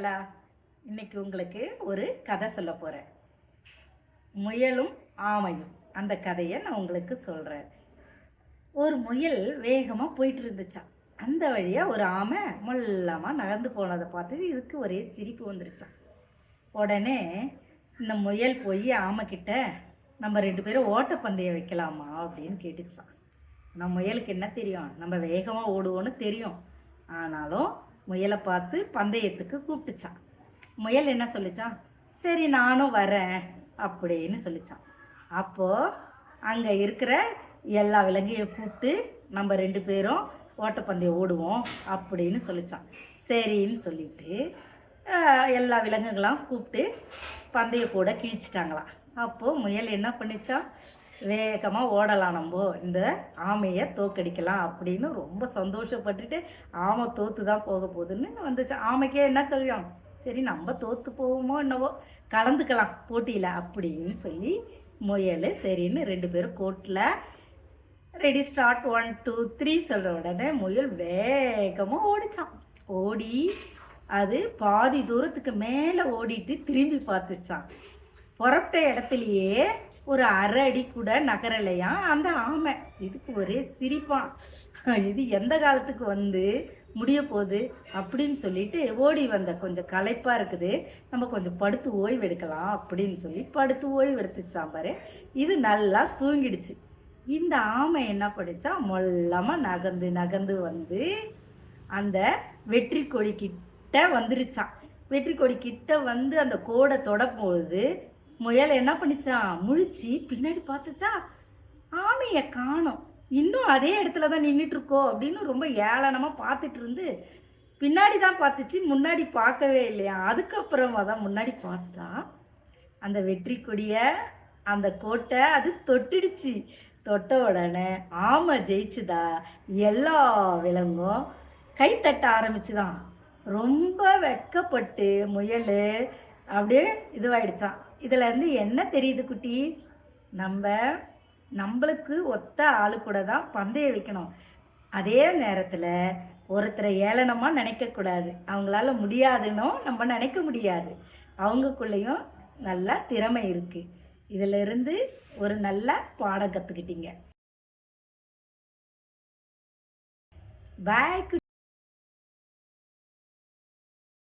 குழந்தைகளா, இன்னைக்கு உங்களுக்கு ஒரு கதை சொல்ல போகிறேன். முயலும் ஆமையும். அந்த கதையை நான் உங்களுக்கு சொல்கிறேன். ஒரு முயல் வேகமாக போயிட்டு இருந்துச்சான். அந்த வழியாக ஒரு ஆமை மொல்லமாக நகர்ந்து போனதை பார்த்து இதுக்கு ஒரே சிரிப்பு வந்துருச்சான். உடனே இந்த முயல் போய் ஆமைக்கிட்ட, நம்ம 2 பேரும் ஓட்டப்பந்தயம் வைக்கலாமா அப்படின்னு கேட்டுச்சான். நம்ம முயலுக்கு என்ன தெரியும், நம்ம வேகமாக ஓடுவோன்னு தெரியும். ஆனாலும் முயலை பார்த்து பந்தயத்துக்கு கூப்பிட்டுச்சான். முயல் என்ன சொல்லிச்சான், சரி நானும் வரேன் அப்படின்னு சொல்லிச்சான். அப்போது அங்கே இருக்கிற எல்லா விலங்கையும் கூப்பிட்டு நம்ம 2 பேரும் ஓட்டப்பந்தயம் ஓடுவோம் அப்படின்னு சொல்லிச்சான். சரின்னு சொல்லிட்டு எல்லா விலங்குகளாம் கூப்பிட்டு பந்தய கூட கிழிச்சிட்டாங்களாம். அப்போது முயல் என்ன பண்ணிச்சான், வேகமாக ஓடலாம், நம்ம இந்த ஆமையை தோக்கடிக்கலாம் அப்படின்னு ரொம்ப சந்தோஷப்பட்டுட்டு ஆமை தோற்று தான் போக போகுதுன்னு வந்துச்சு. ஆமைக்கே என்ன சொல்லியும், சரி நம்ம தோற்று போவோமோ என்னவோ, கலந்துக்கலாம் போட்டியில் அப்படின்னு சொல்லி முயல் சரின்னு 2 பேரும் கோட்டில் ரெடி ஸ்டார்ட் 1 2 3 சொல்கிற உடனே முயல் வேகமாக ஓடிச்சான். ஓடி அது பாதி தூரத்துக்கு மேலே ஓடிட்டு திரும்பி பார்த்துச்சான். புறப்பட்ட இடத்துலையே ஒரு அரை அடி கூட நகரலையா அந்த ஆமை. இதுக்கு ஒரே சிரிப்பான், இது எந்த காலத்துக்கு வந்து முடிய போகுது அப்படின்னு சொல்லிட்டு ஓடி வந்த, கொஞ்சம் களைப்பாக இருக்குது, நம்ம கொஞ்சம் படுத்து ஓய்வு எடுக்கலாம் அப்படின்னு சொல்லி படுத்து ஓய்வு எடுத்துச்சான் பாரு. இது நல்லா தூங்கிடுச்சு. இந்த ஆமை என்ன பண்ணிச்சா, மொல்லமாக நகர்ந்து நகர்ந்து வந்து அந்த வெற்றி கொடி கிட்ட வந்துருச்சான். வெற்றி கொடி கிட்ட வந்து அந்த கோடை தொடப்பொழுது முயல் என்ன பண்ணிச்சான், முழிச்சு பின்னாடி பார்த்துச்சா, ஆமையை காணோம். இன்னும் அதே இடத்துல தான் நின்றுட்டு இருக்கோ அப்படின்னு ரொம்ப ஏளனமாக பார்த்துட்டு இருந்து பின்னாடி தான் பார்த்துச்சு, முன்னாடி பார்க்கவே இல்லையா. அதுக்கப்புறமா தான் முன்னாடி பார்த்தா அந்த வெற்றி கொடியை, அந்த கோட்டை அது தொட்டிடுச்சு. தொட்ட உடனே ஆமை ஜெயிச்சுதா, எல்லா விலங்கும் கை தட்ட ஆரம்பிச்சுதான். ரொம்ப வெக்கப்பட்டு முயல் அப்படியே இதுவாயிடுச்சான். இதுலேருந்து என்ன தெரியுது குட்டி, நம்மளுக்கு ஒத்த ஆளு கூட தான் பந்தயம் வைக்கணும். அதே நேரத்தில் ஒருத்தரை ஏளனமாக நினைக்கக்கூடாது. அவங்களால முடியாதுன்னு நம்ம நினைக்க முடியாது. அவங்களுக்குள்ளேயும் நல்ல திறமை இருக்குது. இதிலிருந்து ஒரு நல்ல பாடம் கற்றுக்கிட்டீங்க. பாய்.